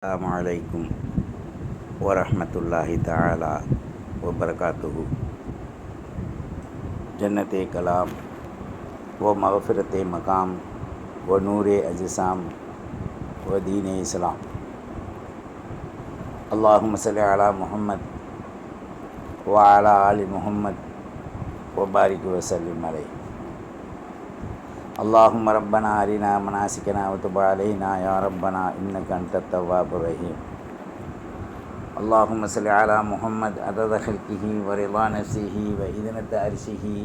அஸ்ஸலாமு வரஹ்மத்துல்லாஹி தஆலா வபரகாத்துஹு. ஜன்னத்தே கலாம் வ மஃபிரத்தே மகாம் வ நூரே அஜ்ஸாம் வ தீனே இஸ்லாம். அல்லாஹும்ம ஸல்லி அலா முஹம்மத் வ அலா ஆலி முஹம்மத் வ பாரிக் வ ஸல்லிம் அலைஹி. அல்லாஹும்ம ரப்பனா அரினா மனாசிக்கனா வ துப் அலைனா யா ரப்பனா இன்னக அன்தத் தவ்வாபுர் ரஹீம். அல்லாஹும்ம ஸல்லி அலா முஹம்மத் அதத ஹல்கிஹி வ ரிதா நஃப்ஸிஹி வ இதனத அர்ஷிஹி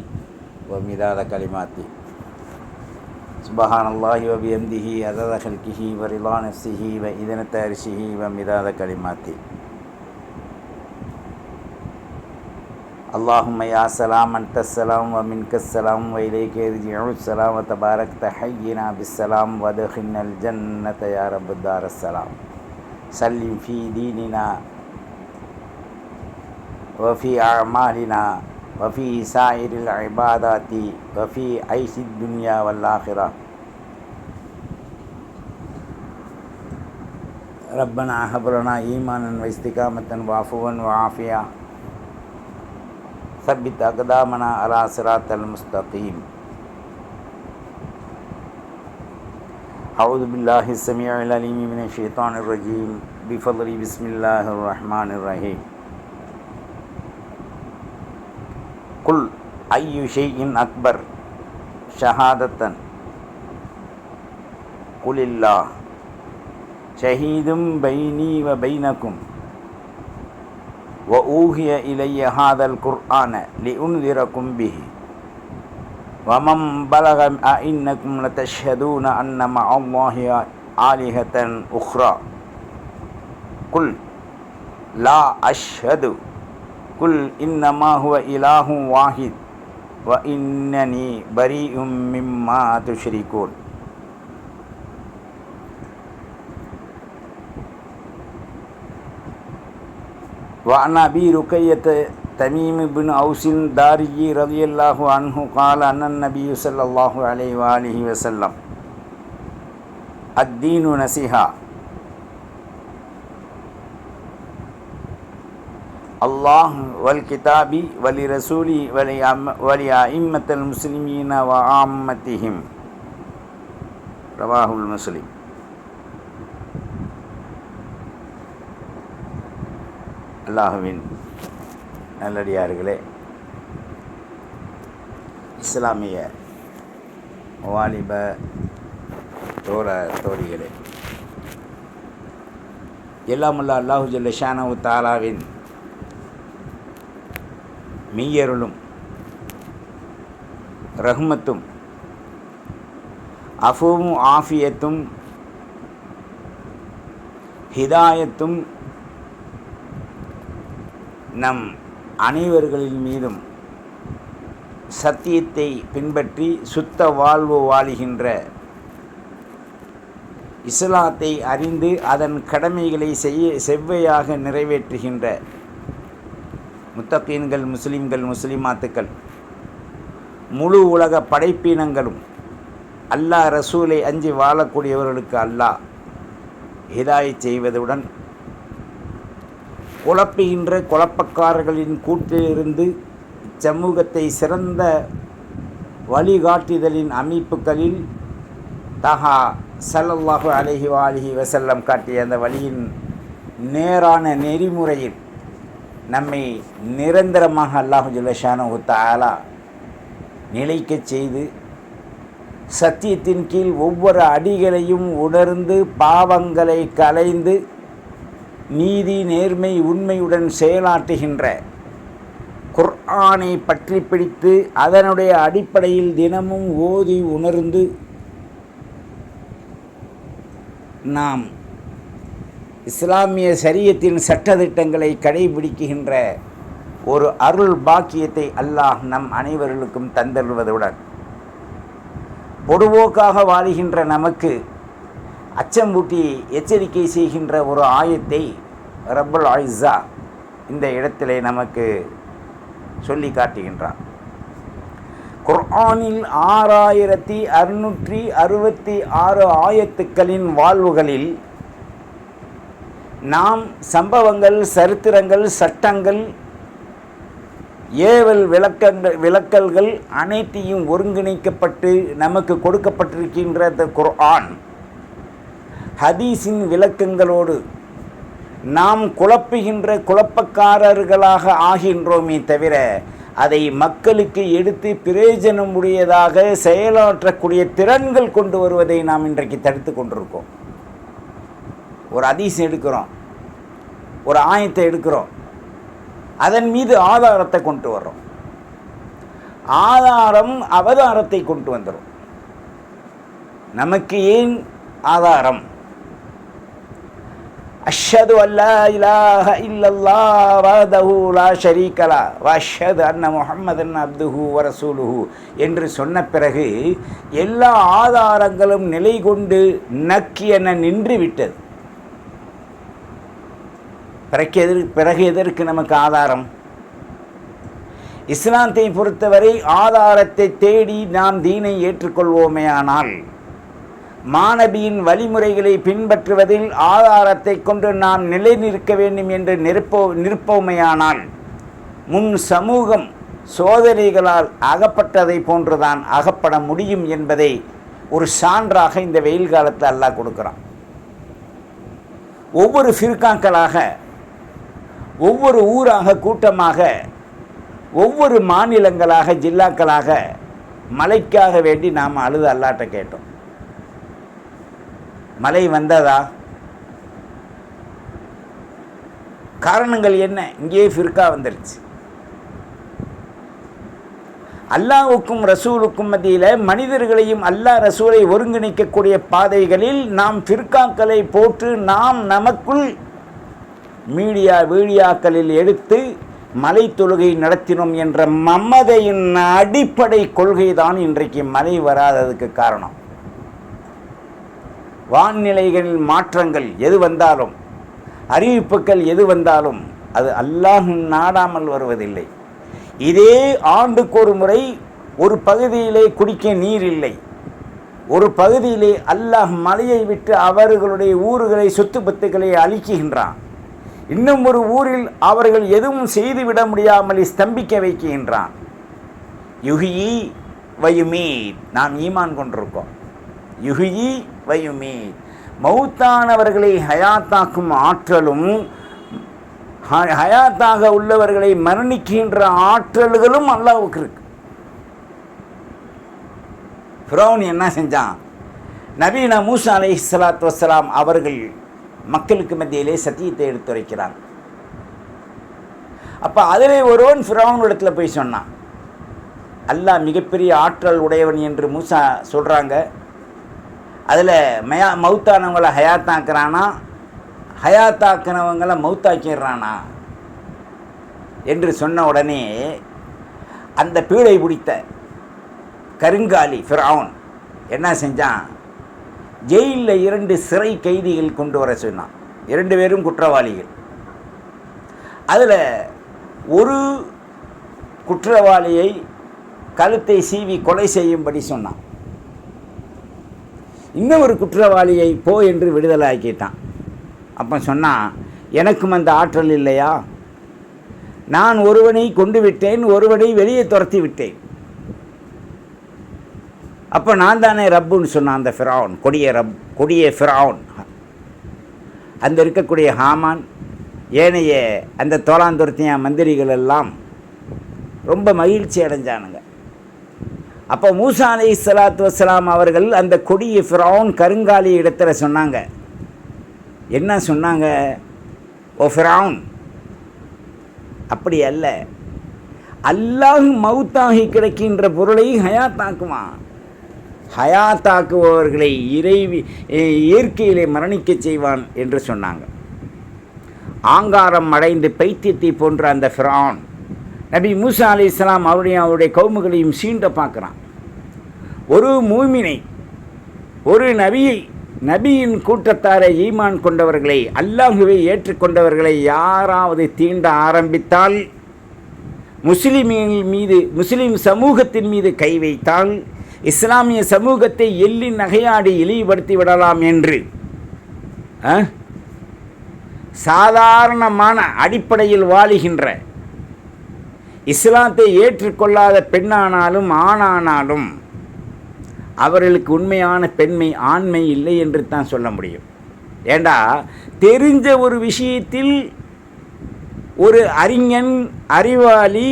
வ மிதாத கலிமாத்தி. சுப்ஹானல்லாஹி வ பிஹம்திஹி அதத ஹல்கிஹி வ ரிதா நஃப்ஸிஹி வ இதனத அர்ஷிஹி வ மிதாத கலிமாத்தி. அல்லாஹும்ம யா ஸலாம் அன்த ஸலாம் வ மின்க ஸலாம் வ இலைக யர்ஜிஉ ஸலாம் வ தபாரக்த ஹய்யினா பிஸ்ஸலாம் வ அத்கில்னல் ஜன்னத யா ரப்பத் தாரஸ் ஸலாம். சல்லிம் ஃபீ தீனினா வ ஃபீ அஅமாலினா வ ஃபீ ஸாயிரில் இபாதாத்தி வ ஃபீ ஐஷித் துன்யா வல் ஆখিরা. ரப்பனா ஹப் லனா ஈமானன் வ இஸ்திகாமத்தன் வ அஃவன் வ ஆஃபியா சப்பித் அக்தாமனா அலா சிராத்தல் முஸ்தகீம். அஊது பில்லாஹி ஸமீஇல் அலீம் மினஷ் ஷைத்தானிர் ரஜீம். பிஃபத்லி பிஸ்மில்லாஹிர் ரஹ்மானிர் ரஹீம். குல் ஐயு ஷைஇன் அக்பர் ஷஹாதத்தன் குலில்லாஹ் ஷஹீதும் பைனி வ பைனக்கும் வ ஊஹிய இலைய ஹாதல் குர்ஆன லிஉன்திரக்கும் பிஹி வ மம் பலக அஇன்னக்கும் லதஷ்ஹதூன அன்ன மஅல்லாஹி ஆலிஹத்தன் உக்ரா. குல் லா அஷ்ஹது குல் இன்னமா ஹுவ இலாஹு வாஹித் வ இன்னனி பரீஉம் மிம்மா துஷ்ரிகூன். وعن أبي رقية تميم بن أوس الداري رضي الله عنه قال أن النبي صلى الله عليه وآله وسلم الدين نصيحة الله والكتاب ولرسوله ولأئمة المسلمين وعامتهم. رواه المسلم. அல்லாஹுவின் நல்லடியார்களே, இஸ்லாமிய வாலிப தோழிகளே, எல்லாமுள்ள அல்லாஹு ஜல்ல ஷானஹு தஆலாவின் மெய்யருளும் ரஹ்மத்தும் அஃவும் ஆஃபியத்தும் ஹிதாயத்தும் நம் அனைவர்களின் மீதும் சத்தியத்தை பின்பற்றி சுத்த வாழ்வு வாழுகின்ற, இஸ்லாத்தை அறிந்து அதன் கடமைகளை செவ்வையாக நிறைவேற்றுகின்ற முத்தகீன்கள், முஸ்லிம்கள், முஸ்லிமாத்துக்கள், முழு உலக படைப்பினங்களும் அல்லாஹ் ரசூலை அஞ்சி வாழக்கூடியவர்களுக்கு அல்லாஹ் ஹிதாயத் செய்வதுடன் குழப்புகின்ற குழப்பக்காரர்களின் கூட்டிலிருந்து இச்சமூகத்தை சிறந்த வழிகாட்டுதலின் அமைப்புகளில் தஹா ஸல்லல்லாஹு அலைஹி வஆலிஹி வஸல்லம் காட்டிய அந்த வழியின் நேரான நெறிமுறையில் நம்மை நிரந்தரமாக அல்லாஹு ஜல்ல ஷானஹு தஆலா நிலைக்கச் செய்து, சத்தியத்தின் கீழ் ஒவ்வொரு அடிகளையும் உணர்ந்து பாவங்களை களைந்து நீதி, நேர்மை, உண்மையுடன் செயலாற்றுகின்ற குர்ஆனை பற்றி பிடித்து அதனுடைய அடிப்படையில் தினமும் ஓதி உணர்ந்து நாம் இஸ்லாமிய ஷரியத்தின் சட்டதிட்டங்களை கடைபிடிக்கின்ற ஒரு அருள் பாக்கியத்தை அல்லாஹ் நம் அனைவர்களுக்கும் தந்தருவதுடன், பொதுவோக்காக வாழுகின்ற நமக்கு அச்சமூட்டி எச்சரிக்கை செய்கின்ற ஒரு ஆயத்தை ரப்புல் இஸ்ஸா இந்த இடத்திலே நமக்கு சொல்லி காட்டுகின்றான். குர்ஆனில் 6666 ஆயத்துக்களின் வாழ்வுகளில் நாம் சம்பவங்கள், சரித்திரங்கள், சட்டங்கள், ஏவல் விளக்கல்கள் அனைத்தையும் ஒருங்கிணைக்கப்பட்டு நமக்கு கொடுக்கப்பட்டிருக்கின்ற இந்த குர்ஆன் ஹதீஸின் விளக்கங்களோடு நாம் குழப்புகின்ற குழப்பக்காரர்களாக ஆகின்றோமே தவிர அதை மக்களுக்கு எடுத்து பிரயோஜனமுடையதாக செயலாற்றக்கூடிய திறன்கள் கொண்டு வருவதை நாம் இன்றைக்கு தடுத்து கொண்டிருக்கோம். ஒரு ஹதீஸ் எடுக்கிறோம், ஒரு ஆயத்தை எடுக்கிறோம், அதன் மீது ஆதாரத்தை கொண்டு வர்றோம். ஆதாரம் அவதாரத்தை கொண்டு வந்துடும். நமக்கு ஏன் ஆதாரம்? அஷ்ஹது அல்லா இலாஹ இல்லல்லாஹ் வஹ்தஹு லா ஷரீக லஹ் வ அஷ்ஹது அன்ன முஹம்மதன் அப்துஹு வ ரசூலுஹு என்று சொன்ன பிறகு எல்லா ஆதாரங்களும் நிலை கொண்டு நக்கியென நின்று விட்டது. பிறகு எதற்கு நமக்கு ஆதாரம்? இஸ்லாத்தை பொறுத்தவரை ஆதாரத்தை தேடி நாம் தீனை ஏற்றுக்கொள்வோமே ஆனால், மாநபியின் வழிமுறைகளை பின்பற்றுவதில் ஆதாரத்தை கொண்டு நாம் நிலை நிற்க வேண்டும் என்று நிற்போமையானால், முன் சமூகம் சோதனைகளால் அகப்பட்டதை போன்றுதான் அகப்பட முடியும் என்பதை ஒரு சான்றாக இந்த வெயில் காலத்தில் அல்லாஹ் கொடுக்குறான். ஒவ்வொரு ஃபிர்காக்களாக, ஒவ்வொரு ஊராக, கூட்டமாக, ஒவ்வொரு மாநிலங்களாக, ஜில்லாக்களாக மழைக்காக வேண்டி நாம் அழுது அல்லாட்ட கேட்டோம். மழை வந்ததா? காரணங்கள் என்ன? இங்கேயே ஃபிர்கா வந்துருச்சு. அல்லாஹ்வுக்கும் ரசூலுக்கும் மத்தியில் மனிதர்களையும் அல்லாஹ் ரசூலை ஒருங்கிணைக்கக்கூடிய பாதைகளில் நாம் ஃபிர்காக்களை போட்டு நாம் நமக்குள் வீடியோக்களில் எடுத்து மலை தொழுகை நடத்தினோம் என்ற மமதையின் அடிப்படை கொள்கை தான் இன்றைக்கு மழை வராததுக்கு காரணம். வானிலைகளில் மாற்றங்கள் எது வந்தாலும், அறிவிப்புகள் எது வந்தாலும் அது அல்லாஹ் நாடாமல் வருவதில்லை. இதே ஆண்டுக்கு ஒரு முறை ஒரு பகுதியிலே குடிக்க நீர் இல்லை, ஒரு பகுதியிலே அல்லாஹ் மலையை விட்டு அவர்களுடைய ஊர்களை, சொத்து பத்துக்களை அழிக்குகின்றான். இன்னும் ஒரு ஊரில் அவர்கள் எதுவும் செய்துவிட முடியாமல் ஸ்தம்பிக்க வைக்கின்றான். யுஹ்யி வயுமீத், நாம் ஈமான் கொண்டிருக்கோம். யுஹ்யி வயுமீத், மௌத்தானவர்களை ஹயாத்தாக்கும் ஆற்றலும் ஹயாத்தாக உள்ளவர்களை மரணிக்கின்ற ஆற்றல்களும் அல்லாஹ்வுக்கு இருக்கு. ஃபிரௌன் என்ன செஞ்சான்? நபீனா மூசா அலைஹிஸ்ஸலாத்து வஸ்ஸலாம் அவர்கள் மக்களுக்கு மத்தியிலே சத்தியத்தை எடுத்துரைக்கிறாங்க. அப்போ அதிலே ஒருவன் ஃபிரௌன் இடத்துல போய் சொன்னான், அல்லாஹ் மிகப்பெரிய ஆற்றல் உடையவன் என்று மூசா சொல்கிறாங்க. அதில் மௌத்தானவங்களை ஹயாத்தாக்குறானா, ஹயாத்தாக்குனவங்களை மௌத்தாக்கிடுறானா என்று சொன்ன உடனே அந்த பீடை பிடித்த கருங்காலி ஃபிரௌன் என்ன செஞ்சான்? ஜெயிலில் 2 சிறை கைதிகள் கொண்டு வர சொன்னான். 2 பேரும் குற்றவாளிகள். அதில் ஒரு குற்றவாளியை கழுத்தை சீவி கொலை செய்யும்படி சொன்னான். இன்னொரு குற்றவாளியை போ என்று விடுதலை ஆக்கிட்டான். அப்போ சொன்னான், எனக்கும் அந்த ஆற்றல் இல்லையா? நான் ஒருவனை கொண்டு விட்டேன், ஒருவனை வெளியே துரத்தி விட்டேன். அப்போ நான் தானே ரப்புன்னு சொன்னான் அந்த ஃபிரௌன், கொடிய ஃபிரௌன். அந்த இருக்கக்கூடிய ஹாமான், ஏனைய அந்த தோளாந்துரத்திய மந்திரிகள் எல்லாம் ரொம்ப மகிழ்ச்சி அடைஞ்சானுங்க. அப்போ மூசா அலைஹிஸ்ஸலாத்து வஸ்ஸலாம் அவர்கள் அந்த கொடிய ஃபிரௌன் கருங்காலி இடத்துல சொன்னாங்க. என்ன சொன்னாங்க? ஓ ஃபிரௌன், அப்படி அல்ல, அல்லாஹ் மௌத்தாகி கிடைக்கின்ற பொருளை ஹயாத்தாக்குவான். ஹயாத்தாக்குபவர்களை இயற்கையிலே மரணிக்க செய்வான் என்று சொன்னாங்க. ஆங்காரம் அடைந்து பைத்தியத்தை போன்ற அந்த ஃபிரௌன் நபி மூசா அலைஹிஸ்ஸலாம் அவருடைய கவுமுகளையும் சீண்ட பார்க்குறான். ஒரு மூமினை, ஒரு நபியின் கூட்டத்தாரை, ஈமான் கொண்டவர்களை, அல்லாஹுவை ஏற்றுக்கொண்டவர்களை யாராவது தீண்ட ஆரம்பித்தால், முஸ்லிம் சமூகத்தின் மீது கை வைத்தால், இஸ்லாமிய சமூகத்தை எள்ளி நகையாடி இழிவுபடுத்தி விடலாம் என்று சாதாரணமான அடிப்படையில் வாழுகின்ற இஸ்லாத்தை ஏற்றுக்கொள்ளாத பெண்ணானாலும் ஆணானாலும் அவர்களுக்கு உண்மையான பெண்மை ஆண்மை இல்லை என்று தான் சொல்ல முடியும். ஏண்டா தெரிஞ்ச ஒரு விஷயத்தில் ஒரு அறிஞன் அறிவாளி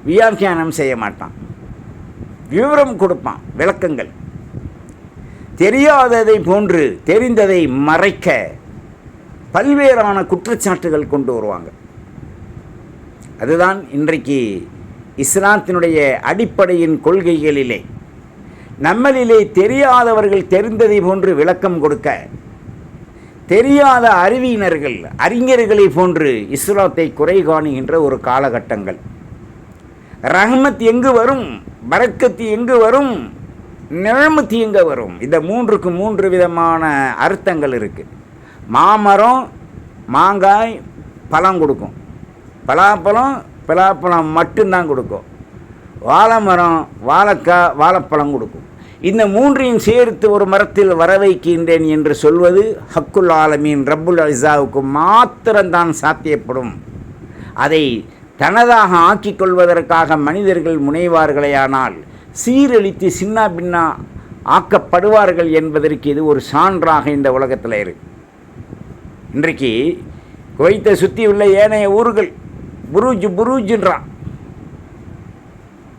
வியாக்கியானம் செய்ய மாட்டான், விவரம் கொடுப்பான், விளக்கங்கள். தெரியாததை போன்று தெரிந்ததை மறைக்க பல்வேறான குற்றச்சாட்டுகள் கொண்டு வருவாங்க. அதுதான் இன்றைக்கு இஸ்லாத்தினுடைய அடிப்படையின் கொள்கைகளிலே நம்மளிலே தெரியாதவர்கள் தெரிந்ததை போன்று விளக்கம் கொடுக்க, தெரியாத அறிவியினர்கள் அறிஞர்களை போன்று இஸ்லாத்தை குறை காணுகின்ற ஒரு காலகட்டங்கள். ரஹ்மத் எங்கு வரும், பரக்கத்து எங்கு வரும், நிழமத்து எங்கே வரும்? இந்த மூன்றுக்கு மூன்று விதமான அர்த்தங்கள் இருக்குது. மாமரம் மாங்காய் பழம் கொடுக்கும், பலாப்பழம் மட்டும்தான் கொடுக்கும். வாழை மரம் வாழைக்காய் வாழைப்பழம் கொடுக்கும். இந்த மூன்றையும் சேர்த்து ஒரு மரத்தில் வர வைக்கின்றேன் என்று சொல்வது ஹக்குல் ஆலமீன் ரப்புல் இஸ்ஸாவுக்கு மாத்திரம்தான் சாத்தியப்படும். அதை தனதாக ஆக்கிக் கொள்வதற்காக மனிதர்கள் முனைவார்களேயானால் சீரழித்து சின்ன பின்னா ஆக்கப்படுவார்கள் என்பதற்கு இது ஒரு சான்றாக இந்த உலகத்தில் இருக்கு. இன்றைக்கு குவைத்தை சுற்றி உள்ள ஏனைய ஊர்கள் புரூஜ்ன்றான்.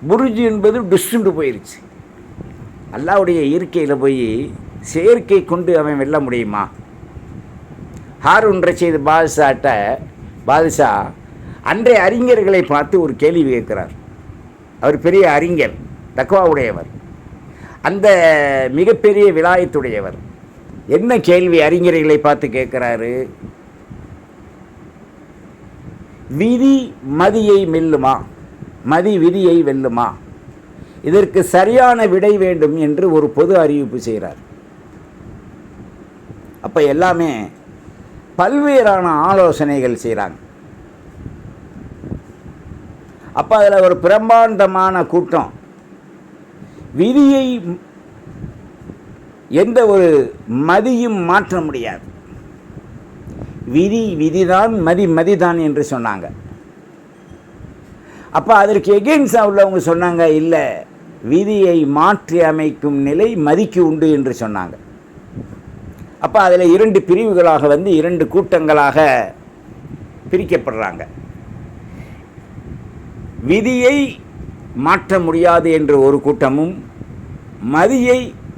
புருஜ் என்பது டிஸ்டுண்டு போயிருச்சு. அல்லாவுடைய இயற்கையில் போய் செயற்கை கொண்டு அவன் வெல்ல முடியுமா? ஹாரூன் ரஷீத் பாதுஷா அன்றைய அறிஞர்களை பார்த்து ஒரு கேள்வி கேட்கிறார். அவர் பெரிய அறிஞர், தக்வா உடையவர், அந்த மிகப்பெரிய விலாயத்துடையவர். என்ன கேள்வி அறிஞர்களை பார்த்து கேட்குறாரு? விதி மதியை வெல்லுமா, மதி விதியை வெல்லுமா? இதற்கு சரியான விடை வேண்டும் என்று ஒரு பொது அறிவிப்பு செய்கிறார். அப்போ எல்லாமே பல்வேறான ஆலோசனைகள் செய்கிறாங்க. அப்போ அதில் ஒரு பிரம்மாண்டமான கூட்டம் விதியை எந்த ஒரு மதியும் மாற்ற முடியாது, விதிதான் மதிதான் என்று சொன்னாங்க. அப்போ அதற்கு எகெயின்ஸ்டாக உள்ளவங்க சொன்னாங்க, இல்லை, விதியை மாற்றி அமைக்கும் நிலை மதிக்கு உண்டு என்று சொன்னாங்க. அப்போ அதில் இரண்டு பிரிவுகளாக வந்து இரண்டு கூட்டங்களாக பிரிக்கப்படுறாங்க. விதியை மாற்ற முடியாது என்று ஒரு கூட்டமும்,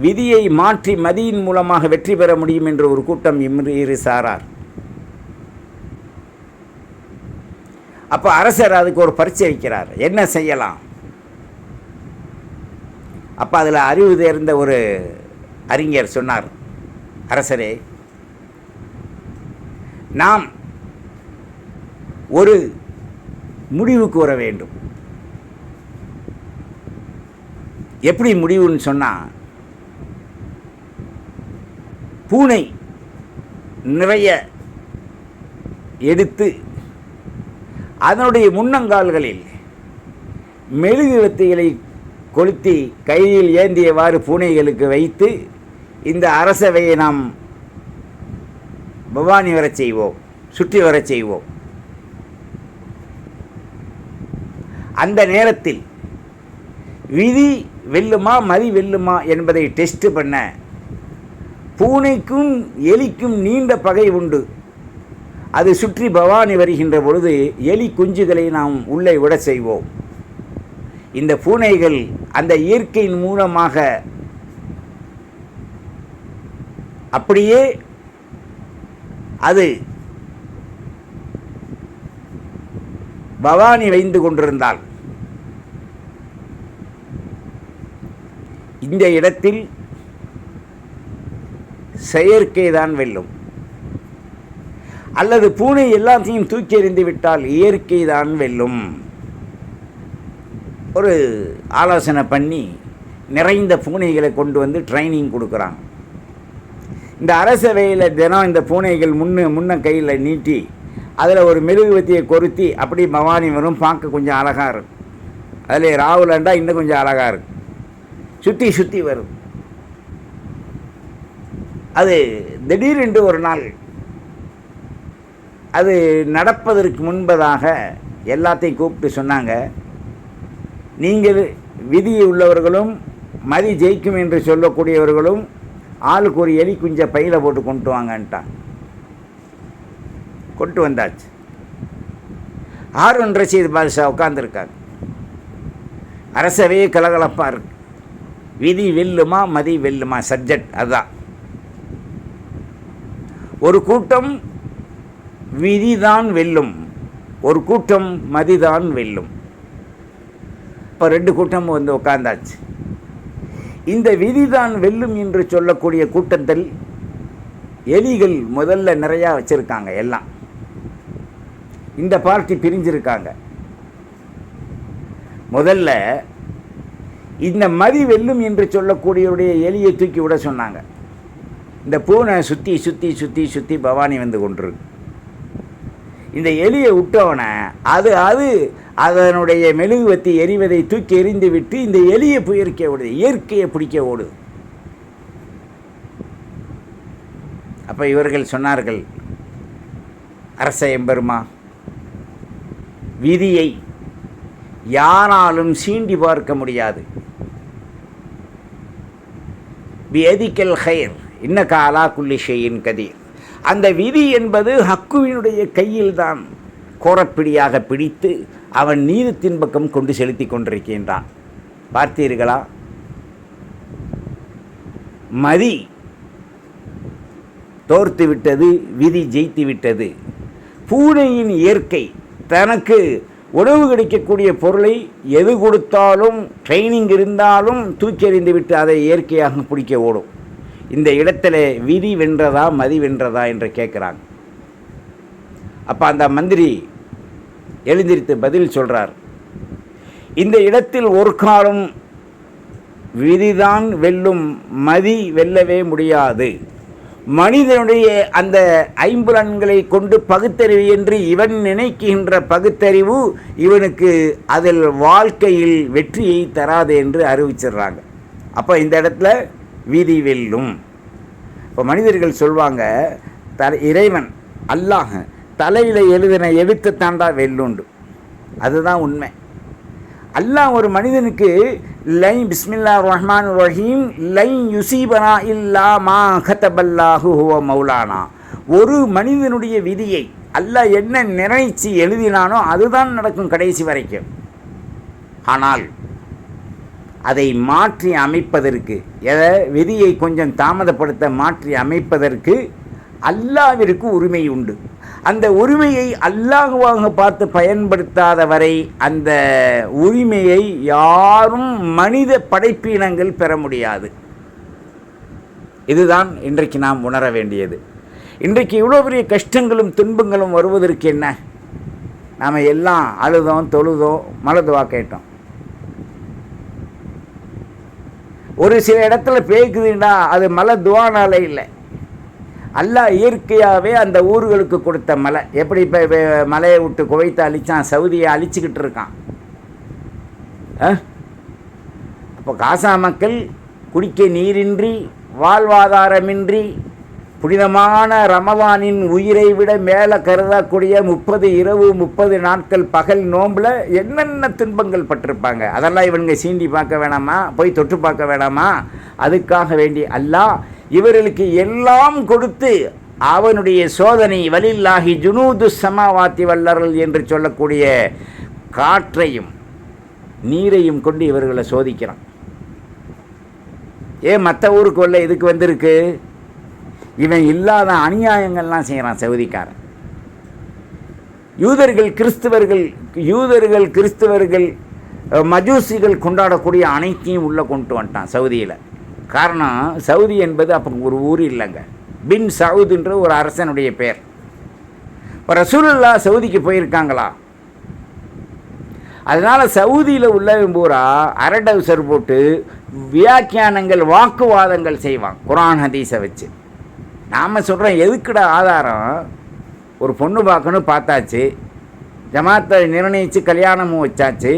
விதியை மாற்றி மதியின் மூலமாக வெற்றி பெற முடியும் என்று ஒரு கூட்டம் இரு சாரார். அப்போ அரசர் அதுக்கு ஒரு பரீட்சை வைக்கிறார், என்ன செய்யலாம்? அப்போ அதில் அறிவு தேர்ந்த ஒரு அறிஞர் சொன்னார், அரசரே, நாம் ஒரு முடிவுக்கு வர வேண்டும். எப்படி முடிவுன்னு சொன்னால், பூனை நிறைய எடுத்து அதனுடைய முன்னங்கால்களில் மெழுகுவர்த்திகளை கொளுத்தி கையில் ஏந்தியவாறு பூனைகளுக்கு வைத்து இந்த அரசவையை நாம் பவானி வரச் செய்வோம், சுற்றி வரச் செய்வோம். அந்த நேரத்தில் விதி வெல்லுமா மதி வெல்லுமா என்பதை டெஸ்ட் பண்ண பூனைக்கும் எலிக்கும் நீண்ட பகை உண்டு. அது சுற்றி பவானி வருகின்ற பொழுது எலி குஞ்சுகளை நாம் உள்ளே விட செய்வோம். இந்த பூனைகள் அந்த இயற்கையின் மூலமாக அப்படியே அது பவானி வைந்து கொண்டிருந்தால் இந்த இடத்தில் செயற்கைதான் வெல்லும். அல்லது பூனை எல்லாத்தையும் தூக்கி எறிந்து விட்டால் இயற்கை தான் வெல்லும். ஒரு ஆலோசனை பண்ணி நிறைந்த பூனைகளை கொண்டு வந்து ட்ரைனிங் கொடுக்குறாங்க. இந்த அரசவையில் தினம் இந்த பூனைகள் முன்ன கையில் நீட்டி அதில் ஒரு மெழுகுவத்தியை கொளுத்தி அப்படி பவானி வரும், பார்க்க கொஞ்சம் அழகாக இருக்கும். அதில் ராகுலண்டா இன்னும் கொஞ்சம் அழகாக இருக்கும், சுற்றி சுற்றி வரும். அது திடீரென்று ஒரு நாள் அது நடப்பதற்கு முன்பதாக எல்லாத்தையும் கூப்பிட்டு சொன்னாங்க, நீங்கள் விதி உள்ளவர்களும் மதி ஜெயிக்கும் என்று சொல்லக்கூடியவர்களும் ஆளுக்கு ஒரு எலி குஞ்ச பையில் போட்டு கொண்டு வாங்கன்ட்டான். கொண்டு வந்தாச்சு. ஹாரூன் ரஷீத் பாதுஷா உட்கார்ந்துருக்காங்க. அரசவையே கலகலப்பாக இருக்கு. விதி வெல்லுமா மதி வெல்லுமா சப்ஜெக்ட் அதுதான். ஒரு கூட்டம் விதிதான் வெல்லும், ஒரு கூட்டம் மதிதான் வெல்லும். இப்போ 2 கூட்டம் வந்து உட்கார்ந்தாச்சு. இந்த விதிதான் வெல்லும் என்று சொல்லக்கூடிய கூட்டத்தில் எலிகள் முதல்ல நிறையா வச்சுருக்காங்க. எல்லாம் இந்த பார்ட்டி பிரிஞ்சிருக்காங்க. முதல்ல இந்த மதி வெல்லும் என்று சொல்லக்கூடியவுடைய எலியை தூக்கி விட சொன்னாங்க. இந்த பூனை சுற்றி சுற்றி சுற்றி சுற்றி பவானி வந்து கொண்டிருக்கு. இந்த எலியை விட்டவனை அது அதனுடைய மெழுகுவத்தி எரிவதை தூக்கி எறிந்து விட்டு இந்த எலியை புயற்க ஓடுது, இயற்கையை பிடிக்க ஓடுது. அப்போ இவர்கள் சொன்னார்கள், அரச எம்பெருமா, விதியை யாராலும் சீண்டி பார்க்க முடியாது. பியதிக்கல் ஹைர் இன்னக அலா குல்லி ஷைஇன் கதீர். அந்த விதி என்பது ஹக்குவினுடைய கையில்தான் கோரப்பிடியாக பிடித்து அவன் நீதத்தின் பக்கம் கொண்டு செலுத்தி கொண்டிருக்கின்றான். பார்த்தீர்களா? மதி தோர்த்து விட்டது, விதி ஜெயித்து விட்டது. பூனையின் இயற்கை தனக்கு உணவு கிடைக்கக்கூடிய பொருளை எது கொடுத்தாலும் ட்ரைனிங் இருந்தாலும் தூக்கி எறிந்து விட்டு அதை இயற்கையாக பிடிக்க ஓடும். இந்த இடத்துல விதி வென்றதா மதி வென்றதா என்று கேட்குறாங்க. அப்போ அந்த மந்திரி எழுந்திருத்து பதில் சொல்கிறார், இந்த இடத்தில் ஒரு காலம் விதிதான் வெல்லும், மதி வெல்லவே முடியாது. மனிதனுடைய அந்த ஐம்புலன்களை கொண்டு பகுத்தறிவு என்று இவன் நினைக்கின்ற பகுத்தறிவு இவனுக்கு அதில் வாழ்க்கையில் வெற்றியை தராது என்று அறிவிச்சிடுறாங்க. அப்போ இந்த இடத்துல விதி வெல்லும். இப்போ மனிதர்கள் சொல்வாங்க, இறைவன் அல்லாஹ் தலையில் எழுதின எழுத்து தாண்டா வெல்லுண்டு. அதுதான் உண்மை. அல்லாஹ் ஒரு மனிதனுக்கு லை பிஸ்மில்லாஹ் ரஹ்மான் ரஹீம் லை யுசீபனா இல்லா மா கதபல்லாஹு ஹுவ மௌலானா. ஒரு மனிதனுடைய விதியை அல்லாஹ் என்ன நினைச்சு எழுதினானோ அதுதான் நடக்கும் கடைசி வரைக்கும். ஆனால் அதை மாற்றி அமைப்பதற்கு, விதியை கொஞ்சம் தாமதப்படுத்த மாற்றி அமைப்பதற்கு அல்லாஹ்விற்கு உரிமை உண்டு. அந்த உரிமையை அல்லாஹ்வாக பார்த்து பயன்படுத்தாத வரை அந்த உரிமையை யாரும் மனித படைப்பினங்கள் பெற முடியாது. இதுதான் இன்றைக்கு நாம் உணர வேண்டியது. இன்றைக்கு இவ்வளோ பெரிய கஷ்டங்களும் துன்பங்களும் வருவதற்கு என்ன? நாம் எல்லாம் அழுதோம், தொழுதோம், மலதுவா கேட்டோம். ஒரு சில இடத்துல பேக்குதுன்னா அது மலை துவானால இல்லை, அல்லாஹ் இயற்கையாகவே அந்த ஊர்களுக்கு கொடுத்த மலை. எப்படி இப்போ மலையை விட்டு குவைத்தை அழித்தான், சவுதியை அழிச்சிக்கிட்டு இருக்கான். அப்போ காசா மக்கள் குடிக்க நீரின்றி வாழ்வாதாரமின்றி புனிதமான ரமவானின் உயிரை விட மேலே கருதக்கூடிய 30 இரவு 30 நாட்கள் பகல் நோம்பில் என்னென்ன துன்பங்கள் பட்டிருப்பாங்க. அதெல்லாம் இவனுங்க சீண்டி பார்க்க வேணாமா, போய் தொட்டு பார்க்க வேணாமா? அதுக்காக வேண்டி அல்லாஹ் இவர்களுக்கு எல்லாம் கொடுத்து அவனுடைய சோதனை வலில்லாஹி ஜுனூது சமாவாத்தி வல்லர்கள் என்று சொல்லக்கூடிய காற்றையும் நீரையும் கொண்டு இவர்களை சோதிக்கிறான். மற்ற ஊருக்கு வரல, இதுக்கு வந்திருக்கு. இவன் இல்லாத அநியாயங்கள்லாம் செய்கிறான் சவுதிக்காரன். யூதர்கள் கிறிஸ்தவர்கள் மஜூசிகள் கொண்டாடக்கூடிய அனைத்தையும் உள்ளே கொண்டு வந்துட்டான் சவுதியில். காரணம், சவுதி என்பது அப்போ ஒரு ஊர் இல்லைங்க, பின் சவுதுன்ற ஒரு அரசனுடைய பேர். இப்போ ரசூலுல்லாஹ் சவுதிக்கு போயிருக்காங்களா, அதனால் சவுதியில் உள்ள பூரா அரடவுசர் போட்டு வியாக்கியானங்கள் வாக்குவாதங்கள் செய்வான் குர்ஆன் ஹதீஸை வச்சு. நாம் சொல்கிறோம், எதுக்குடா ஆதாரம்? ஒரு பொண்ணு பார்க்கணும், பார்த்தாச்சு, ஜமாத்தை நிர்ணயித்து கல்யாணமும் வச்சாச்சு,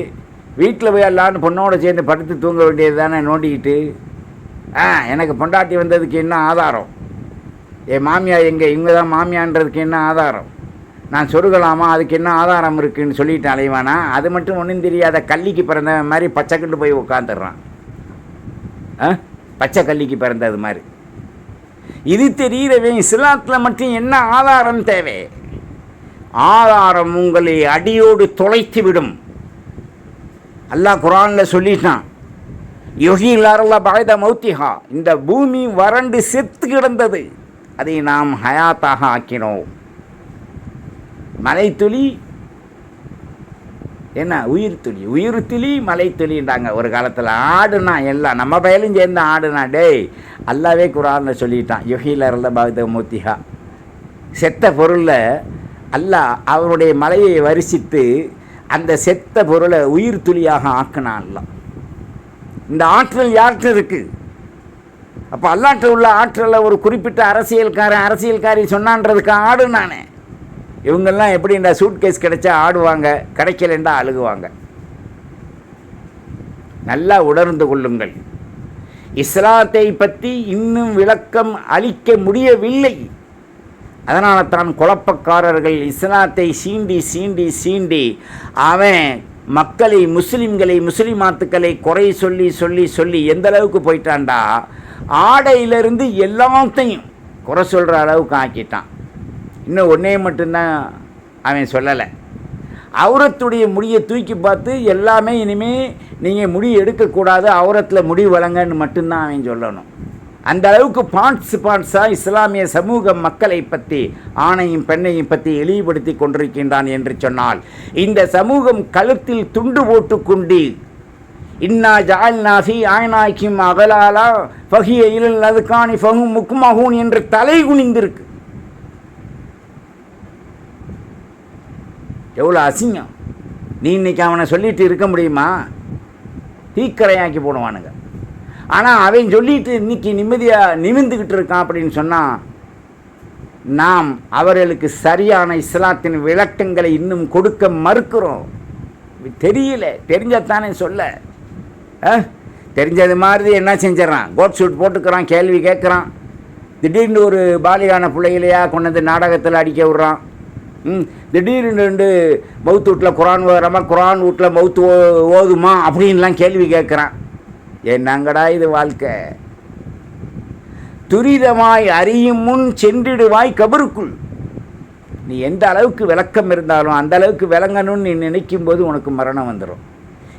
வீட்டில் போய் எல்லாரும் பொண்ணோடு சேர்ந்து படுத்து தூங்க வேண்டியது தானே நோண்டிக்கிட்டு. எனக்கு பொண்டாட்டி வந்ததுக்கு என்ன ஆதாரம்? என் மாமியா எங்கே, இவங்க தான் மாமியான்றதுக்கு என்ன ஆதாரம்? நான் சொருகலாமா, அதுக்கு என்ன ஆதாரம் இருக்குதுன்னு சொல்லிட்டு அலைவானா? அது மட்டும் ஒன்றும் தெரியாத கல்லிக்கு பிறந்த மாதிரி பச்சைக்கண்டு போய் உட்காந்துடுறான். பச்சை கல்லிக்கு பிறந்தது மாதிரி. இது தெரிகிறவே இஸ்லாத்தில் மட்டும் என்ன ஆதாரம் தேவை? ஆதாரம் உங்களை அடியோடு தொலைத்து விடும். அல்லாஹ் குர்ஆனில் சொல்லிட்டான், யுஹ்யில் அர்த பஅத மௌத்திஹா, இந்த பூமி வறண்டு செத்து கிடந்தது, அதை நாம் ஹயாத்தாக ஆக்கினோம். மலைத்துளி என்ன, உயிர் துளி, உயிர் துளி மலை துளின்றாங்க ஒரு காலத்தில். ஆடுனா எல்லாம் நம்ம பயலும் சேர்ந்து ஆடுனா. டேய், அல்லாவே குர்ஆனில் சொல்லிட்டான், யுஹ்யில் அர்த பஅத மௌத்திஹா. செத்த பொருளில் அல்லாஹ் அவருடைய மலையை வரிசித்து அந்த செத்த பொருளை உயிர் துளியாக ஆக்கினான் அல்லாஹ். இந்த ஆற்றல் யார்கிட்ட இருக்குது? அப்போ அல்லாட்ட உள்ள ஆற்றலை ஒரு குறிப்பிட்ட அரசியல்காரி சொன்னான்றதுக்கு ஆடு நானே. இவங்கெல்லாம் எப்படின்னா சூட்கேஸ் கிடைச்சா ஆடுவாங்க, கிடைக்கலண்டா அழுகுவாங்க. நல்லா உணர்ந்து கொள்ளுங்கள், இஸ்லாத்தை பற்றி இன்னும் விளக்கம் அளிக்க முடியவில்லை. அதனால தான் குழப்பக்காரர்கள் இஸ்லாத்தை சீண்டி சீண்டி சீண்டி அவன் மக்களை, முஸ்லிமாத்துக்களை குறை சொல்லி சொல்லி சொல்லி எந்த அளவுக்கு போயிட்டான்டா, ஆடையிலிருந்து எல்லாத்தையும் குறை சொல்கிற அளவுக்கு ஆக்கிட்டான். இன்னும் ஒன்றே மட்டும்தான் அவன் சொல்லலை, அவுரத்துடைய முடியை தூக்கி பார்த்து எல்லாமே இனிமேல் நீங்கள் முடி எடுக்கக்கூடாது, அவுரத்தில் முடி வழங்கன்னு மட்டும்தான் அவன் சொல்லணும். அந்த அளவுக்கு பார்ட்ஸாக இஸ்லாமிய சமூக மக்களை பற்றி, ஆணையும் பெண்ணையும் பற்றி இழிவுபடுத்தி கொண்டிருக்கின்றான் என்று சொன்னால், இந்த சமூகம் கழுத்தில் துண்டு போட்டுக்கொண்டு இன்னா ஜஅல்னா ஃபீ அஅனாகிம் அகலாலா ஃபஹிய இலல் அத்கானி ஃபஹும் முக்மஹூன் என்று தலை குனிந்திருக்கு. எவ்வளோ அசிங்கம்! நீ இன்னைக்கு அவனை சொல்லிட்டு இருக்க முடியுமா? தீக்கரையாக்கி போடுவானுங்க. ஆனால் அவன் சொல்லிட்டு இன்னைக்கு நிம்மதியாக நிமிந்துக்கிட்டு இருக்கான் அப்படின்னு சொன்னால், நாம் அவர்களுக்கு சரியான இஸ்லாத்தின் விளக்கங்களை இன்னும் கொடுக்க மறுக்கிறோம். தெரியல, தெரிஞ்சத்தானே சொல்ல. தெரிஞ்சது மாதிரி என்ன செஞ்சிடறான், கோட் ஷூட் போட்டுக்கிறான், கேள்வி கேட்குறான். திடீர்னு ஒரு பாலியான பிள்ளைகளையா கொண்டு வந்து நாடகத்தில் அடிக்க விட்றான். திடீர்னு 2 மவுத்து வீட்டில் குரான் ஓதுறாமா, குரான் வீட்டில் மவுத்து ஓதுமா அப்படின்லாம் கேள்வி கேட்குறான். என்னங்கடா இது வாழ்க்கை? துரிதமாய் அறியும் முன் சென்றிடுவாய் கபருக்குள். நீ எந்த அளவுக்கு விளக்கம் இருந்தாலும் அந்த அளவுக்கு விளங்கணும்னு நீ நினைக்கும் போது உனக்கு மரணம் வந்துடும்.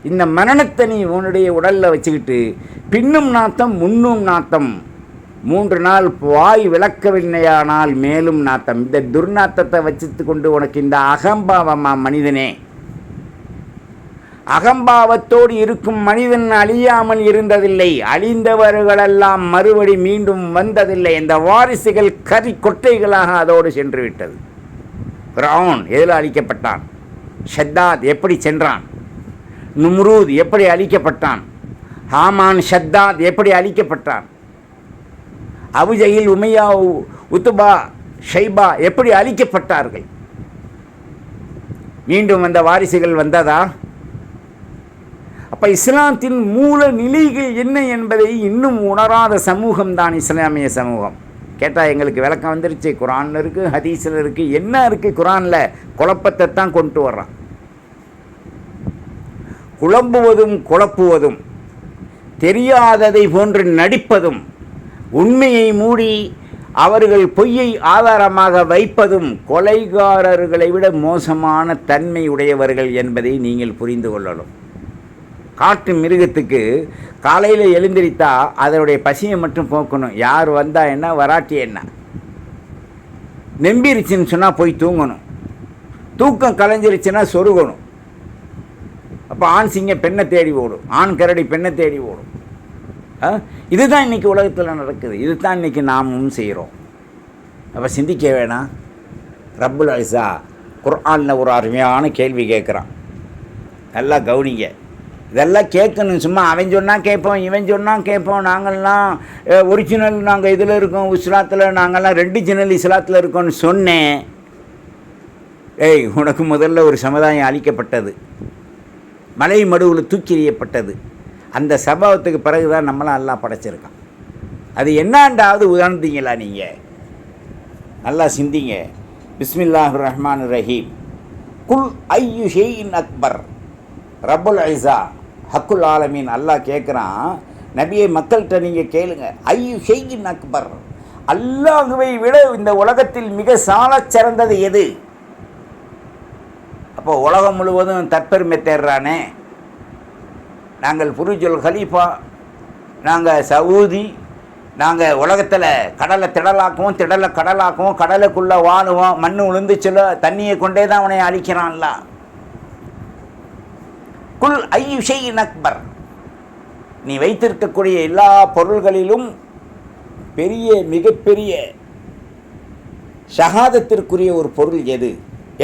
இந்த மரணத்தை நீ உன்னுடைய உடலில் வச்சுக்கிட்டு பின்னும் நாத்தம் முன்னும் நாத்தம், 3 நாள் வாய் விளக்கவில்லையானால் மேலும் நாத்தம். இந்த துர்நாத்தத்தை வச்சுட்டு கொண்டு உனக்கு இந்த அகம்பாவமா மனிதனே? அகம்பாவத்தோடு இருக்கும் மனிதன் அழியாமல் இருந்ததில்லை, அழிந்தவர்களெல்லாம் மறுபடி மீண்டும் வந்ததில்லை. இந்த வாரிசுகள் கறி கொட்டைகளாக அதோடு சென்று விட்டது. ஃபிரௌன் எதில் அழிக்கப்பட்டான்? ஷத்தாத் எப்படி சென்றான்? நும்ரூத் எப்படி அழிக்கப்பட்டான்? ஹாமான் ஷத்தாத் எப்படி அழிக்கப்பட்டான்? அபுஜஹில், உமையா, உத்துபா, ஷைபா எப்படி அழிக்கப்பட்டார்கள்? மீண்டும் அந்த வாரிசுகள் வந்ததா? அப்போ இஸ்லாத்தின் மூல நிலைகள் என்ன என்பதை இன்னும் உணராத சமூகம்தான் இஸ்லாமிய சமூகம். கேட்டால் எங்களுக்கு விளக்கம் வந்துருச்சு, குரானில் இருக்குது, ஹதீஸில் இருக்குது. என்ன இருக்குது குரானில்? குழப்பத்தை தான் கொண்டு வர்றான். குழம்புவதும் குழப்புவதும், தெரியாததை போன்று நடிப்பதும், உண்மையை மூடி அவர்கள் பொய்யை ஆதாரமாக வைப்பதும் கொலைகாரர்களை விட மோசமான தன்மை உடையவர்கள் என்பதை நீங்கள் புரிந்து கொள்ளணும். காட்டு மிருகத்துக்கு காலையில் எழுந்திரித்தா அதனுடைய பசியை மட்டும் போக்கணும். யார் வந்தால் என்ன, வராட்டி என்ன. நம்பிருச்சுன்னு சொன்னால் போய் தூங்கணும். தூக்கம் கலைஞ்சிருச்சுன்னா சொருகணும். அப்போ ஆண் சிங்கம் பெண்ணை தேடி ஓடும், ஆண் கரடி பெண்ணை தேடி ஓடும். இதுதான் இன்றைக்கி உலகத்தில் நடக்குது. இதுதான் இன்றைக்கி நாமும் செய்கிறோம். அப்போ சிந்திக்க வேணாம்? ரப்புல் இஸ்ஸா குர்ஆனில் ஒரு அருமையான கேள்வி கேட்குறான். நல்லா கவனிங்க. இதெல்லாம் கேட்கணும். சும்மா அவன் சொன்னால் கேட்போம், இவன் சொன்னால் கேட்போம். நாங்கள்லாம் ஒரிஜினல், நாங்கள் இதில் இருக்கோம் இஸ்லாத்தில், நாங்கள்லாம் ரெண்டிஜினல் இஸ்லாத்தில் இருக்கோம்னு சொன்னேன். ஏய், உனக்கு முதல்ல ஒரு சமுதாயம் அழிக்கப்பட்டது, மலை மடுவில் தூக்கி எறியப்பட்டது. அந்த சம்பவத்துக்கு பிறகு தான் நம்மளாம் எல்லாம் படைச்சிருக்கான். அது என்னாண்டாவது உணர்ந்தீங்களா? நீங்கள் நல்லா சிந்திங்க. பிஸ்மில்லாஹிர் ரஹ்மானிர் ரஹீம். குல் ஐயு ஷைஇன் அக்பர். ரப்புல் ஐஸா ஹக்குல் ஆலமீன் அல்லாஹ் கேட்குறான், நபியை மக்கள்கிட்ட நீங்கள் கேளுங்க, ஐயு ஷைஇன் அக்பர், அல்லாஹுவை விட இந்த உலகத்தில் மிக சாலச் சிறந்தது எது? அப்போ உலகம் முழுவதும் தற்பெருமை தேடுறானே, நாங்கள் புருஜுல் ஹலீஃபா, நாங்கள் சவுதி, நாங்கள் உலகத்தில் கடலை திடலாக்குவோம், திடலை கடலாக்குவோம், கடலுக்குள்ளே வாழுவோம், மண் உளுந்து சொல்ல தண்ணியை கொண்டே தான் அவனை அழிக்கிறான்ல. குல் ஐயு ஷைஇன் அக்பர், நீ வைத்திருக்கக்கூடிய எல்லா பொருள்களிலும் பெரிய மிகப்பெரிய ஷஹாதத்திற்குரிய ஒரு பொருள் எது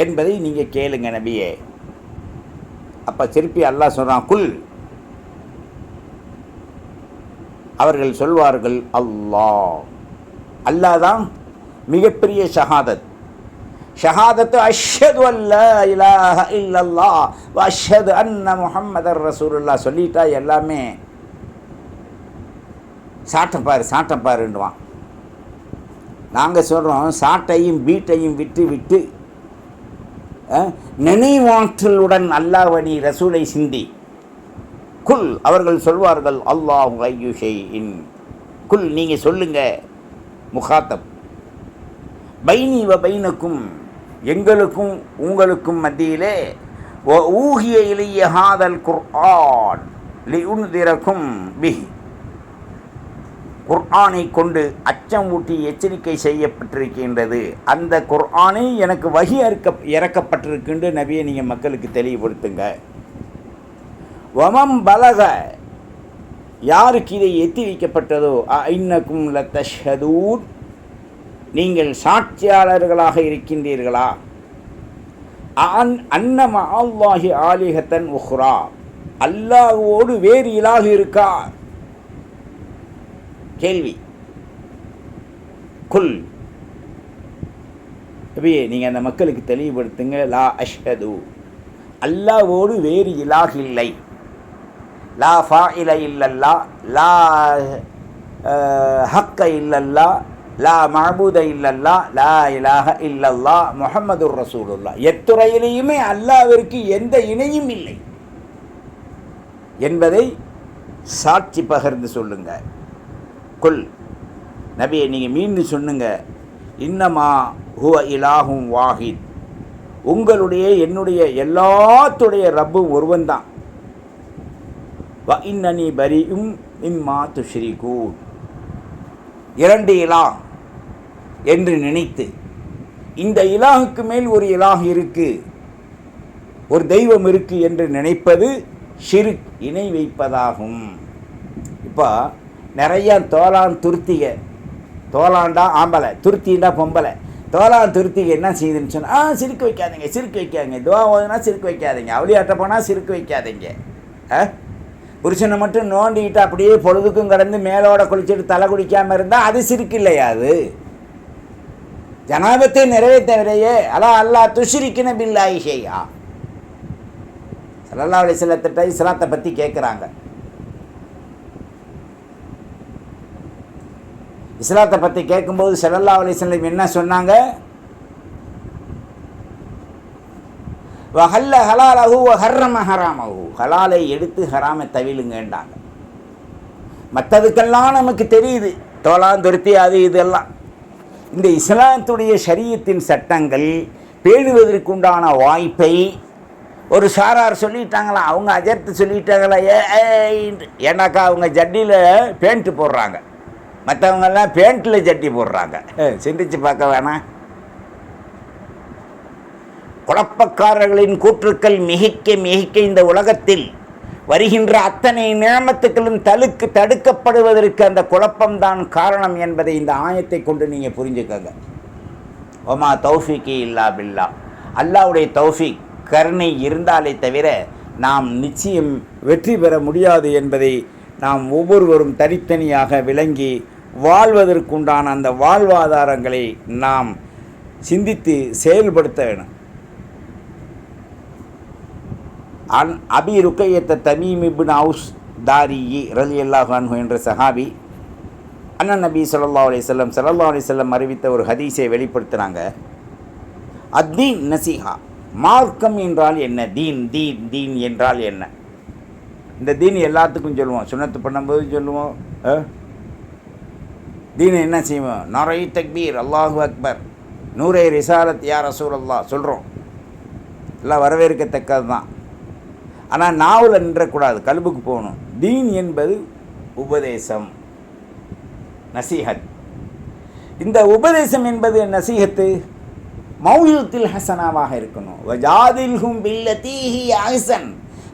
என்பதை நீங்கள் கேளுங்க நபியே. அப்போ திருப்பி அல்லாஹ் சொல்கிறான், குல், அவர்கள் சொல்வார்கள் அல்லாஹ், அல்லாஹ் தான் மிகப்பெரிய ஷஹாதத். ஷஹாதத்து அஷ்ஹது அல்லா இலாஹ இல்லல்லாஹ் வ அஷ்ஹது அன்ன முஹம்மதர் ரசூலுல்லாஹ் சொல்லிட்டா எல்லாமே சாட்டப்பாருன்னுவான். நாங்கள் சொல்கிறோம், சாட்டையும் பீட்டையும் விட்டு விட்டு நினைவாற்றலுடன் அல்லாஹ்வனி ரசூலை சிந்தி. குல், அவர்கள் சொல்வார்கள் அல்லாஹு ஐயு ஷைஇன். குல், நீங்கள் சொல்லுங்க முகாத்தப், பைனி வ பைனக்கும், எங்களுக்கும் உங்களுக்கும் மத்தியிலே, வ ஊஹிய இலைய ஹாதல் குர்ஆன் லியுன்திரக்கும் பிஹி, குர்ஆனை கொண்டு அச்சம் ஊட்டி எச்சரிக்கை செய்யப்பட்டிருக்கின்றது. அந்த குர்ஆனை எனக்கு வஹி இறக்கப்பட்டிருக்கின்ற நபியை நீங்கள் மக்களுக்கு தெளிவுபடுத்துங்க. வமம் பலக, யாருக்கு இதை எத்தி வைக்கப்பட்டதோ, இன்னக்கும் லதஷ்ஹதூன், நீங்கள் சாட்சியாளர்களாக இருக்கின்றீர்களா? அன்னம அல்லாஹி ஆலிஹத்தன் உஹ்ரா, அல்லாஹ்வோடு வேறு இலாஹ் இருக்கா? கேள்வி. குல், நபியே நீங்கள் அந்த மக்களுக்கு தெளிவுபடுத்துங்க. லா அஷ்ஹது, அல்லாஹ்வோடு வேறு இலாஹ் இல்லை. லா ஃபாயில இல்லல்லா, லா ஹக்க இல்லல்லா, லா மஅபூத இல்லல்லா, லா இலாஹ இல்லல்லா முஹம்மதுர் ரசூலுல்லாஹ். எத்துறையிலையுமே அல்லாஹ்விற்கு எந்த இணையும் இல்லை என்பதை சாட்சி பகிர்ந்து சொல்லுங்க. குல், நபியை நீங்கள் மீண்டும் சொன்னுங்க, இன்னமா ஹுவ இலாஹும் வாஹித், உங்களுடைய என்னுடைய எல்லாத்துடைய ரப்பும் ஒருவன் தான். வ இன்னனி பரீஉம் மிம்மா துஷ்ரிகூன், இரண்டு இலாஹ் என்று நினைத்து, இந்த இலாஹுக்கு மேல் ஒரு இலாஹ் இருக்கு, ஒரு தெய்வம் இருக்கு என்று நினைப்பது ஷிர்க், இணை வைப்பதாகும். இப்போ நிறையா தோலான் துருத்திக, தோலாண்டா ஆம்பளை, துருத்திண்டா பொம்பளை, தோலான் துருத்திக என்ன செய்யுதுன்னு சொன்னால், சிரிக்க வைக்காதீங்க, சிரிக்க வைக்காதீங்க, துவா ஓதுனா சிரிக்க வைக்காதீங்க, அவளியாட்ட போனால் சிரிக்க வைக்காதீங்க. புருஷனை மட்டும் நோண்டிக்கிட்டு அப்படியே பொழுதுக்கும் கடந்து மேலோட குளிச்சுட்டு தலை குளிக்காமல் இருந்தால் அது சிரிக்கு இல்லையா? அது ஜனாபத்தை நிறைவேற்றவில்லையே. அல்லா துஷ்ரிக்கின பில்லாஹி ஷைஆ. ஸல்லல்லாஹு அலைஹி வஸல்லம் இஸ்லாத்தை பற்றி கேட்குறாங்க. இஸ்லாத்தை பற்றி கேட்கும்போது ஸல்லல்லாஹு அலைஹி வஸல்லம் என்ன சொன்னாங்க? வஹல்ல ஹலாலஹு வ ஹர்ரம ஹராமஹு, ஹலாலை எடுத்து ஹராமை தவிலுங்கன்றாங்க. மற்றதுக்கெல்லாம் நமக்கு தெரியுது, தோலாந்துருத்தி அது இதெல்லாம். இந்த இஸ்லாத்துடைய ஷரியத்தின் சட்டங்கள் பேணுவதற்குண்டான வாய்ப்பை ஒரு சாரார் சொல்லிட்டாங்களா, அவங்க அஜர்த்து சொல்லிட்டாங்களா, ஏன்னாக்கா அவங்க ஜட்டியில் பேண்ட்டு போடுறாங்க, மற்றவங்கெல்லாம் பேண்ட்டில் ஜட்டி போடுறாங்க. சிந்திச்சு பார்க்க வேணாம். குழப்பக்காரர்களின் கூற்றுக்கள் மிகிக்க மிகிக்க இந்த உலகத்தில் வருகின்ற அத்தனை நியமத்துக்களும் தடுக்கப்படுவதற்கு அந்த குழப்பம்தான் காரணம் என்பதை இந்த ஆயத்தை கொண்டு நீங்கள் புரிஞ்சுக்கங்க. ஒமா தௌஃபீகி இல்லா பில்லா, அல்லாஹ்வுடைய தௌஃபீக் கருணை இருந்தாலே தவிர நாம் நிச்சயம் வெற்றி பெற முடியாது என்பதை நாம் ஒவ்வொருவரும் தனித்தனியாக விளங்கி வாழ்வதற்குண்டான அந்த வாழ்வாதாரங்களை நாம் சிந்தித்து செயல்படுத்த வேணும். அபி ருக்கையத்த தமீம் இப்னு அவுஸ் தாரியி ரலியல்லாஹு அன்ஹு என்ற சஹாபி அண்ணன் நபி ஸல்லல்லாஹு அலைஹி வஸல்லம் அறிவித்த ஒரு ஹதீஸை வெளிப்படுத்துகிறாங்க. அத்தீன் நசீஹா. மார்க்கம் என்றால் என்ன? தீன் தீன் தீன் என்றால் என்ன? இந்த தீன் எல்லாத்துக்கும் சொல்லுவோம். சுன்னத்து பண்ணும்போது சொல்லுவோம். தீன் என்ன செய்வோம்? நரை தக்பீர், அல்லாஹு அக்பர், நூரை ரிசாலத் யா ரசூலல்லாஹ் சொல்கிறோம். எல்லாம் வரவேற்கத்தக்கது தான். ஆனால் நாவில் நின்றக்கூடாது, கல்புக்கு போகணும். தீன் என்பது உபதேசம், நசீஹத். இந்த உபதேசம் என்பது நசீஹத்து மௌஇதத்தில் ஹசனாவாக இருக்கணும். வஜாதில்ஹும் பில்லதீ ஹிய அஹ்ஸன்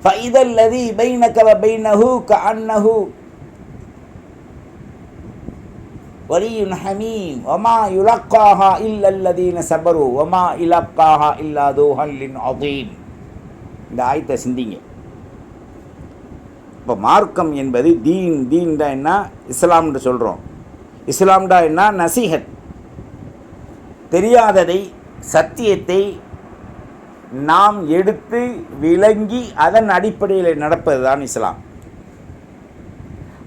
ஃபஇதல் லதீ பைனக வ பைனஹு கஅன்னஹு வலியுன் ஹமீம் வமா யுலக்காஹா இல்லல்லதீன ஸபரு வமா இலக்காஹா இல்லா து ஹல்லின் அதீம். இந்த ஆயத்தை சிந்திங்க. இப்போ மார்க்கம் என்பது தீன். தீன்டா என்ன? இஸ்லாம்னு சொல்கிறோம். இஸ்லாம்டா என்ன? நசீஹத். தெரியாததை, சத்தியத்தை நாம் எடுத்து விளங்கி அதன் அடிப்படையில் நடப்பது தான் இஸ்லாம்.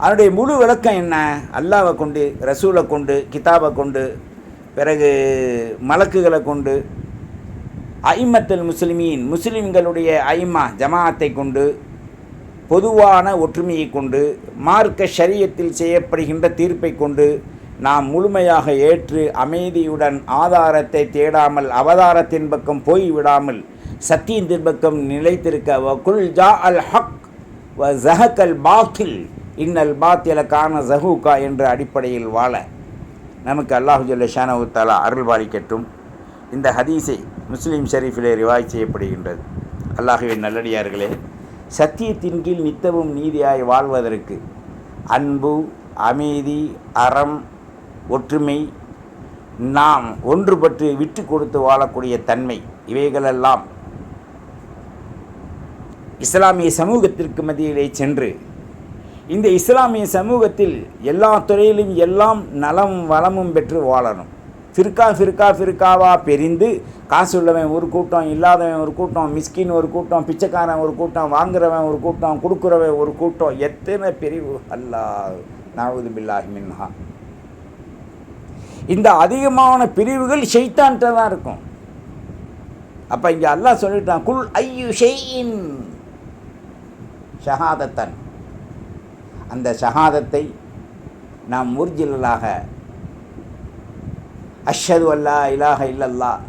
அதனுடைய முழு விளக்கம் என்ன? அல்லாஹ்வை கொண்டு, ரசூலை கொண்டு, கிதாபை கொண்டு, பிறகு மலக்குகளை கொண்டு, ஐம்மத்துல் முஸ்லிமீன் முஸ்லிம்களுடைய ஐம்மா ஜமாஅத்தை கொண்டு, பொதுவான ஒற்றுமையை கொண்டு, மார்க்க ஷரியத்தில் செய்யப்படுகின்ற தீர்ப்பை கொண்டு நாம் முழுமையாக ஏற்று அமைதியுடன் ஆதாரத்தை தேடாமல் அவதாரத்தின் பக்கம் போய்விடாமல் சத்தியத்தின் பக்கம் நிலைத்திருக்க வகுல் ஜா அல் ஹக் வ ஜஹக்கல் பாத்தில் இன்னல் பாத்தில கான ஜஹூகா என்ற அடிப்படையில் வாழ நமக்கு அல்லாஹு ஜல்ல ஷானஹு தஆலா அருள் பாலிக்கட்டும். இந்த ஹதீஸை முஸ்லீம் ஷரீஃபிலே ரிவாய் செய்யப்படுகின்றது. அல்லாஹுவின் நல்லடியார்களே, சத்தியத்தின் கீழ் நித்தவும் நீதியாய் வாழ்வதற்கு அன்பு, அமைதி, அறம், ஒற்றுமை, நாம் ஒன்றுபட்டு விட்டு கொடுத்து வாழக்கூடிய தன்மை, இவைகளெல்லாம் இஸ்லாமிய சமூகத்திற்கு மத்தியிலே சென்று இந்த இஸ்லாமிய சமூகத்தில் எல்லா துறையிலும் எல்லாம் நலம் வளமும் பெற்று வாழணும். ஃபிர்காவாக பிரிந்து காசு உள்ளவன் ஒரு கூட்டம், இல்லாதவன் ஒரு கூட்டம், மிஸ்கின் ஒரு கூட்டம், பிச்சைக்காரன் ஒரு கூட்டம், வாங்குறவன் ஒரு கூட்டம், கொடுக்குறவன் ஒரு கூட்டம், எத்தனை பிரிவு! அல்லாஹ் நஊது பில்லாஹி மின்ஹா. இந்த அதிகமான பிரிவுகள் ஷைத்தான்கிட்ட தான் இருக்கும். அப்போ இங்கே அல்லாஹ் சொல்லிட்டான், குல் ஐயு ஷைஇன் ஷஹாதத்தன். அந்த ஷஹாதத்தை நாம் முர்ஜிலாக அஷ்ஹது அல்லா இலாஹ இல்லல்லாஹ்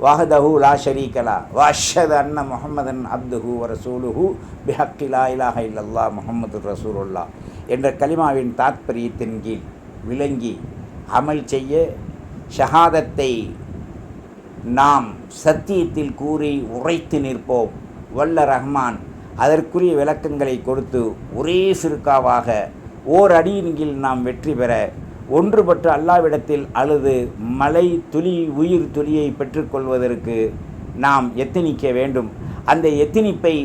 வஹ்தஹு லா ஷரீக லஹு வ அஷ்ஹது அன்ன முஹம்மதன் அப்துஹு வ ரசூலுஹு பிஹக்கி லா இலாஹ இல்லல்லாஹ் முஹம்மதுர் ரசூலுல்லாஹ் என்ற கலிமாவின் தாத்பரியத்தின் கீழ் விளங்கி அமல் செய்ய ஷஹாதத்தை நாம் சத்தியத்தில் கூறி உரைத்து நிற்போம். வல்ல ரஹ்மான் அதற்குரிய விளக்கங்களை கொடுத்து ஒரே ஃபிர்காவாக ஓர் அடியின் கீழ் நாம் வெற்றி பெற ஒன்றுபட்டு அல்லாவிடத்தில் அழுது மலை துளி உயிர் துளியை பெற்றுக்கொள்வதற்கு நாம் எத்தனிக்க வேண்டும். அந்த எத்தனிப்பை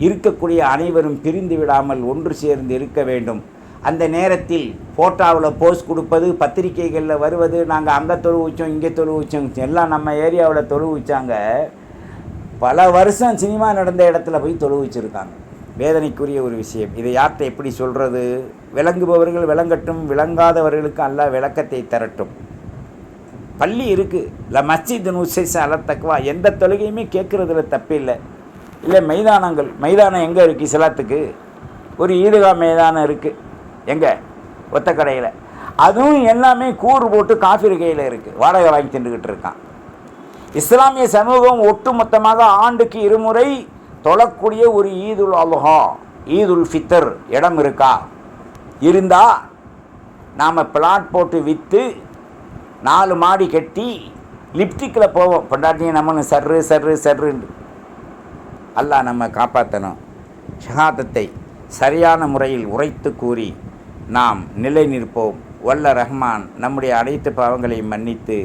இருக்கக்கூடிய அனைவரும் பிரிந்து விடாமல் ஒன்று சேர்ந்து இருக்க வேண்டும். அந்த நேரத்தில் ஃபோட்டோவில் போஸ்ட் கொடுப்பது, பத்திரிகைகளில் வருவது, நாங்கள் அங்கே தொழு வச்சோம், இங்கே தொழு வச்சோம், எல்லாம் நம்ம ஏரியாவில் தொழு வச்சாங்க. பல வருஷம் சினிமா நடந்த இடத்துல போய் தொழு வச்சுருக்காங்க. வேதனைக்குரிய ஒரு விஷயம். இதை யார்கிட்ட எப்படி சொல்கிறது? விளங்குபவர்கள் விளங்கட்டும், விளங்காதவர்களுக்கு அல்லாஹ் விளக்கத்தை தரட்டும். பள்ளி இருக்குது, இல்லை மஸ்ஜித் நுசைஸ் அல தக்வா, எந்த தொழுகையுமே கேட்குறதுல தப்பு இல்லை. இல்லை மைதானம் எங்கே இருக்குது இஸ்லாத்துக்கு? ஒரு ஈதுகா மைதானம் இருக்குது. எங்கே? ஒத்தக்கடையில். அதுவும் எல்லாமே கூறு போட்டு காஃபிர் கையில் இருக்குது, வாடகை வாங்கி தின்றுக்கிட்டு இருக்கான். இஸ்லாமிய சமூகம் ஒட்டுமொத்தமாக ஆண்டுக்கு இருமுறை தொழக்கூடிய ஒரு ஈதுல் அல்ஹா, ஈதுல் ஃபித்ர் இடம் இருக்கா? இருந்தால் நாம் பிளாட் போட்டு விற்று 4 மாடி கட்டி லிப்டிக்கில் போவோம். பொண்டாட்டியும் நம்மளும் சர்ருன்னு. அல்லாஹ் நம்ம காப்பாற்றணும். ஷஹாதத்தை சரியான முறையில் உரைத்து கூறி நாம் நிலை நிற்போம். வல்ல ரஹ்மான் நம்முடைய அனைத்து பாவங்களை மன்னித்து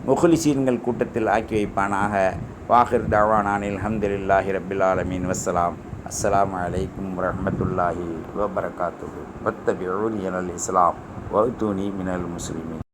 முஹ்லிசீன்கள் கூட்டத்தில் ஆக்கி வைப்பானாக. வாஹிர் தஅவானானில் அல்ஹம்துலில்லாஹி ரப்பில் ஆலமீன். வஸ்ஸலாம். அஸ்ஸலாமு அலைக்கும் வரஹ்மத்துல்லாஹி வபரகாத்துஹு. வத்தபிஊனி அலல் இஸ்லாம் வஅ்தூனி மினல் முஸ்லிமீன்.